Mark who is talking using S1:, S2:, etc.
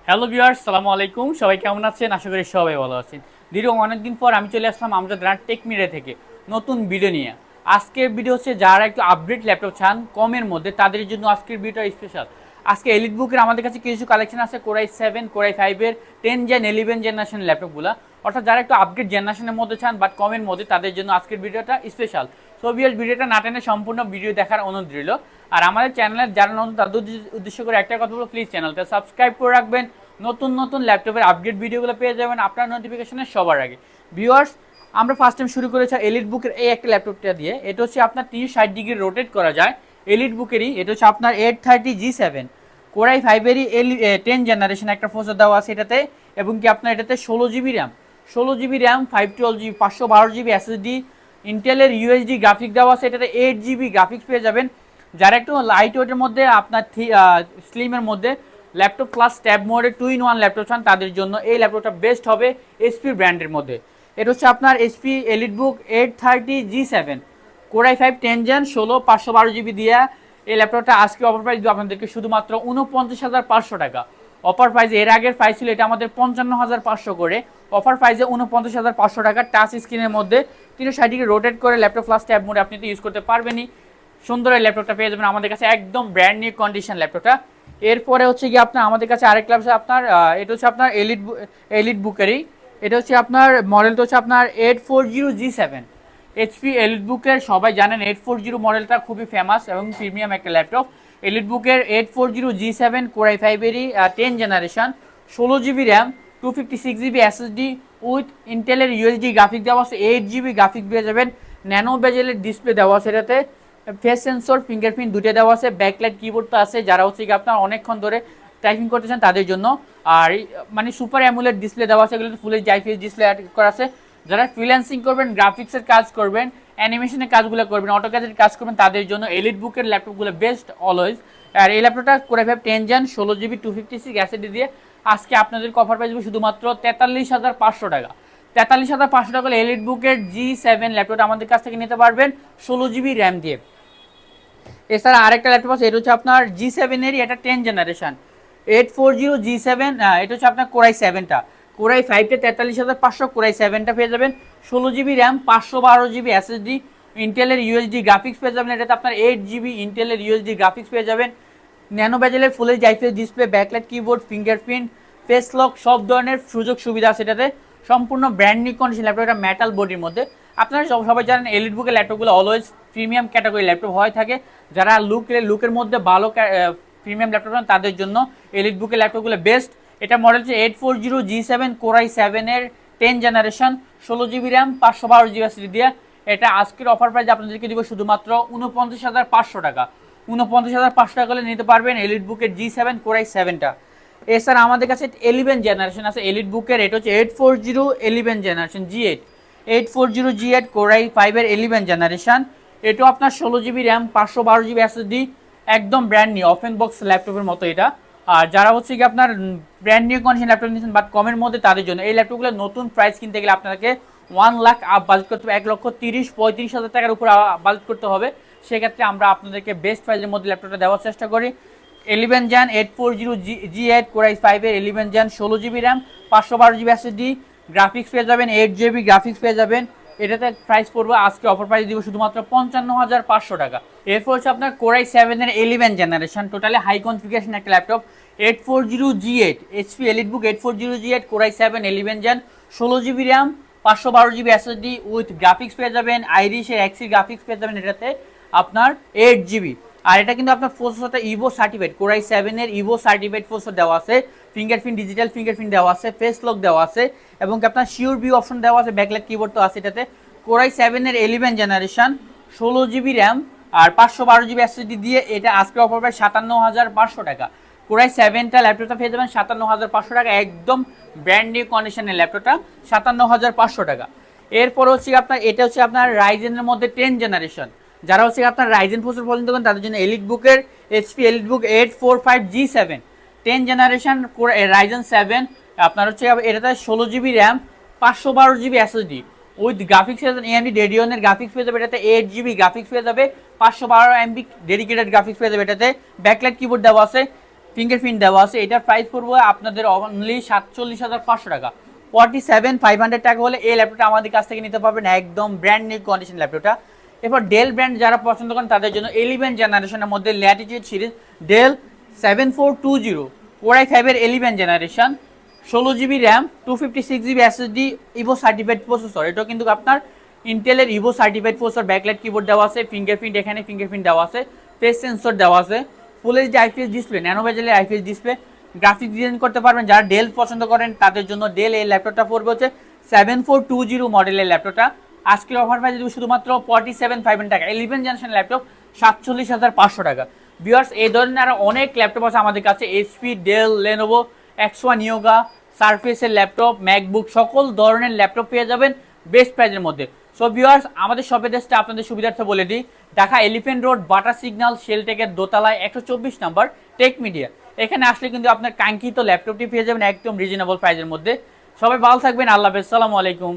S1: Hello viewers, সালামু আলাইকুম। সবাই কেমন আছেন? আশা করি সবাই ভালো আছেন। দীর্ঘ অনেকদিন পর আমি চলে আসলাম আমজাদ রানা টেক মিডিয়া থেকে নতুন ভিডিও নিয়ে। আজকের ভিডিও হচ্ছে যারা একটু আপডেট ল্যাপটপ চান কমের মধ্যে, তাদের জন্য আজকের ভিডিওটা স্পেশাল। আজকে এলিট বুকের আমাদের কাছে কিছু কালেকশন আছে, কোরাই 7, কোরাই 5-এর 10 জেন 11 জেনারেশন ল্যাপটপগুলো। অর্থাৎ যারা একটু আপডেট জেনারেশনের মধ্যে চান বাট কমের মধ্যে, তাদের জন্য আজকের ভিডিওটা স্পেশাল। সো ভিউয়ার্স, ভিডিওটা না টেনে সম্পূর্ণ ভিডিও দেখার অনুরোধ রইল। আর আমাদের চ্যানেলের যারা নতুন, তাদের উদ্দেশ্য করে একটা কথা বলবো, প্লিজ চ্যানেলটা সাবস্ক্রাইব করে রাখবেন। নতুন নতুন ল্যাপটপের আপডেট ভিডিওগুলো পেয়ে যাবেন আপনার নোটিফিকেশনে সবার আগে। ভিউয়ার্স, আমরা ফার্স্ট টাইম শুরু করেছি এলিট বুকের এই একটা ল্যাপটপটা দিয়ে। এটা হচ্ছে আপনার 360 ডিগ্রি রোটেট করা যায়। এলিট বুকেরই এটা হচ্ছে আপনার 830G7 কোরাই 5-এরই 10 জেনারেশন একটা প্রসেসর দেওয়া আছে এটাতে, এবং কি আপনার এটাতে 16 GB RAM, 16 GB RAM, 512 GB, 512 GB SSD, ইন্টেলের ইউএসডি গ্রাফিক দেওয়া আছে এটাতে, 8 জিবি গ্রাফিক্স পেয়ে যাবেন। যারা একটু লাইট ওয়েটের মধ্যে আপনার স্লিমের মধ্যে ল্যাপটপ প্লাস ট্যাব মোডে 2-in-1 ল্যাপটপ চান, তাদের জন্য এই ল্যাপটপটা বেস্ট হবে এসপি ব্র্যান্ডের মধ্যে। এটা হচ্ছে আপনার এসপি এলিট বুক 830G7 কোরাই 5 10 জেন 16 512 জিবি দিয়ে এই ল্যাপটপটা আজকে অফার প্রাইস দিব আপনাদেরকে শুধুমাত্র 49,500 টাকা। অফার প্রাইসে এর আগের প্রাইস ছিল এটা আমাদের 55,500 করে, অফার প্রাইসে 49,500 টাকা। টাচ স্ক্রিনের মধ্যে 360 ডিগ্রি রোটেট করে ল্যাপটপ প্লাস ট্যাব মোডে আপনি তো ইউজ করতে পারবেনই। সুন্দর এই ল্যাপটপটা পেয়ে যাবেন আমাদের কাছে, একদম ব্র্যান্ড নিউ কন্ডিশন ল্যাপটপটা। এরপরে হচ্ছে কি আপনার আমাদের কাছে আরেক ল্যাপটপ আপনার এটা হচ্ছে আপনার এলিট বুকেরই। এটা হচ্ছে আপনার মডেলটা হচ্ছে আপনার 840G7 এইচপি এলিট বুকের, সবাই জানেন 840 মডেলটা খুবই ফেমাস এবং প্রিমিয়াম একটা ল্যাপটপ। এলিট বুকের 840G7 কোরাই 5-এরই 10 generation, 16 GB RAM, 256 GB SSD with ইন্টেলের ইউএসডি গ্রাফিক দেওয়া আছে, 8 জিবি গ্রাফিক পেয়ে যাবেন। ন্যানো বেজেলের ডিসপ্লে দেওয়া আছে এটাতে, ফেস সেন্সর ফিঙ্গারপ্রিন্ট দুটো দেওয়া আছে, ব্যাকলাইট কিবোর্ড তো আছে যারা হচ্ছে কি আপনার অনেকক্ষণ ধরে টাইপিং করতে চান তাদের জন্য। আর মানে সুপার অ্যামুলেট ডিসপ্লে দেওয়া আছে, এগুলো ফুল এইচডি আইপিএস ডিসপ্লে অ্যাড করা আছে। যারা ফ্রিল্যান্সিং করবেন, গ্রাফিক্সের কাজ করবেন, অ্যানিমেশনের কাজগুলো করবেন, অটোক্যাডের কাজ করবেন, তাদের জন্য এলিট বুকের ল্যাপটপগুলো বেস্ট অলওয়েজ। আর এই ল্যাপটপটা কোরাই 5 10 জেন 16 জিবি 256 এসএসডি দিয়ে আজকে আপনাদের অফার প্রাইস শুধুমাত্র 43,500 টাকা। 43,500 টাকা এলিট বুকের G7 ল্যাপটপটা আমাদের কাছ থেকে নিতে পারবেন 16 জিবি র্যাম দিয়ে। এছাড়া আরেকটা ল্যাপটপ আছে, এটা হচ্ছে আপনার G7-এরই, এটা 10 জেনারেশন 840G7, এটা হচ্ছে আপনার কোরাই 7টা। কোরাই 5টা 43,500, কোরাই 7টা পেয়ে যাবেন 16 জিবি র্যাম, 512 জিবি এসএসডি, ইন্টেলের ইউএসডি গ্রাফিক্স পেয়ে যাবেন। এটাতে আপনার 8 জিবি ইন্টেলের ইউএসডি গ্রাফিক্স পেয়ে যাবেন। ন্যানো বেজেলের full HD IPS display, backlight keyboard, fingerprint, face lock সব ধরনের সুযোগ সুবিধা আছে এটাতে। সম্পূর্ণ ব্র্যান্ড নিউ কন্ডিশন ল্যাপটপ, এটা মেটাল বডির মধ্যে। আপনারা সবাই জানেন এলিট বুকের ল্যাপটপগুলো অলওয়েজ প্রিমিয়াম ক্যাটাগরি ল্যাপটপ হয়ে থাকে। যারা লুকের মধ্যে ভালো প্রিমিয়াম ল্যাপটপ চান তাদের জন্য এলিট বুকের ল্যাপটপগুলো বেস্ট। এটা মডেল হচ্ছে 840G7 কোরাই 7-এর 10 generation, 16 GB RAM, 512 GB SSD দিয়ে। এটা আজকের অফার প্রাইস আপনাদেরকে দিব শুধুমাত্র 49,500 টাকা। 49,500 টাকা হলে নিতে পারবেন এলিট বুকের G7 কোরাই 7টা। এছাড়া আমাদের কাছে 11 জেনারেশন আছে এলিট বুকের, এটা হচ্ছে 840 জেনারেশন G8, 840G8 কোরাই 5-এর 11 জেনারেশন। এটাও আপনার 16 জিবি র্যাম, 512 জিবি এসএসডি, একদম ব্র্যান্ড নিউ ওপেন বক্স ল্যাপটপের মতো এটা। আর যারা হচ্ছে কি আপনার ব্র্যান্ড নিউ কন্ডিশন ল্যাপটপ নিচ্ছেন বাট কমের মধ্যে, তাদের জন্য এই ল্যাপটপগুলো নতুন প্রাইস কিনতে গেলে আপনাকে 1 লাখ আপ বাজেট করতে হবে, 1,30,000-35,000 টাকার উপর বাজেট করতে হবে। সেক্ষেত্রে আমরা আপনাদেরকে বেস্ট প্রাইসের মধ্যে ল্যাপটপটা দেওয়ার চেষ্টা করি। 11 জেন 840G8 কোরাই 5-এর 11 gen, 16 GB RAM, 512 GB SSD, graphics পেয়ে যাবেন, 8 জিবি গ্রাফিক্স পেয়ে যাবেন। এটাতে প্রাইস পড়বে আজকে অফার প্রাইস দিব শুধুমাত্র 55,500 টাকা। এরপর হচ্ছে আপনার কোরাই 7-এর 11 জেনারেশন, টোটালি হাই কনফিগারেশন একটা laptop, 840G8 HP elite book 840G8 core i 7 11 gen, 16 GB RAM, 512 GB SSD with graphics পেয়ে যাবেন, আইরিশের এক্সি গ্রাফিক্স পেয়ে যাবেন এটাতে আপনার 8 জিবি। আর এটা কিন্তু আপনার প্রসেসরটা ইভো সার্টিফাইড, কোরাই 7-এর ইভো সার্টিফাইড প্রসেসর দেওয়া আছে, ফিঙ্গারপ্রিন্ট ডিজিটাল ফিঙ্গারপ্রিন্ট দেওয়া আছে, ফেস লক দেওয়া আছে, এবং আপনার শিওর ভিউ অপশন দেওয়া আছে, ব্যাকলাইট কিবোর্ড তো আছে এটাতে। কোরাই 7-এর 11 জেনারেশন, 16 জিবি র্যাম আর 512 জিবি এসএসডি দিয়ে এটা আজকে অফার প্রাইস 57,500 টাকা। কোরাই 7টা ল্যাপটপটা পেয়ে যাবেন 57,500 টাকা, একদম ব্র্যান্ড নিউ কন্ডিশনের ল্যাপটপটা 57,500 টাকা। এরপর হচ্ছে আপনার এটা হচ্ছে আপনার রাইজেনের মধ্যে 10 জেনারেশন, যারা হচ্ছে আপনার রাইজেন প্রসেসর পছন্দ করেন তাদের জন্য এলিট বুকের HP elite book 845G7 10 generation Ryzen 7, আপনার হচ্ছে এটাতে 16 GB RAM, 512 GB SSD with graphics AMD রেডিয়নের গ্রাফিক্স পেয়ে যাবে এটাতে, 8 জিবি গ্রাফিক্স পেয়ে যাবে, 512 MB ডেডিকেটেড গ্রাফিক্স পেয়ে যাবে এটাতে, ব্যাকলাইট কিবোর্ড দেওয়া আছে, ফিঙ্গারপ্রিন্ট দেওয়া আছে। এটার প্রাইস পড়বে আপনাদের অনলি 47,500 টাকা। 47,500 টাকা হলে এই ল্যাপটপটা আমাদের কাছ থেকে নিতে পারবেন, একদম ব্র্যান্ড নিউ কন্ডিশন ল্যাপটপটা। এরপর ডেল ব্র্যান্ড যারা পছন্দ করেন তাদের জন্য 11 জেনারেশনের মধ্যে Latitude series del 7420 Core i5 এর 11 generation, 16GB RAM, 256GB SSD, Evo certified processor. এটাও কিন্তু আপনার ইন্টেলের Evo certified processor, backlight keyboard দেওয়া আছে, ফিঙ্গারপ্রিন্ট এখানে ফিঙ্গারপ্রিন্ট দেওয়া আছে, ফেস সেন্সর দেওয়া আছে, full HD IPS display, nano বেজেলের আইপিএস ডিসপ্লে, গ্রাফিক্স ডিজাইন করতে পারবেন। যারা ডেল পছন্দ করেন তাদের জন্য ডেল এই ল্যাপটপটা পড়বে হচ্ছে 7420 মডেলের ল্যাপটপটা। আজকের অফার প্রাইস দেবো শুধুমাত্র 47,500 টাকা। 11 জেনারেশন ল্যাপটপ 47,500 টাকা। ভিউয়ার্স, এই ধরনের আরো অনেক ল্যাপটপ আছে আমাদের কাছে, HP, Dell, Lenovo, X1 Yoga, সারফেসের ল্যাপটপ, ম্যাকবুক, সকল ধরনের ল্যাপটপ পেয়ে যাবেন বেস্ট প্রাইসের মধ্যে। সো ভিউয়ার্স, আমাদের শপের ড্রেসটা আপনাদের সুবিধার্থে বলে দিই, ঢাকা এলিফ্যান্ট রোড, বাটার সিগন্যাল, শেলটেকের দোতলায় 124 নম্বর, টেক মিডিয়া। এখানে আসলে কিন্তু আপনার কাঙ্ক্ষিত ল্যাপটপটি পেয়ে যাবেন একদম রিজনেবল প্রাইসের মধ্যে। সবাই ভালো থাকবেন, আল্লাহ হাফেজ, আসসালামু আলাইকুম।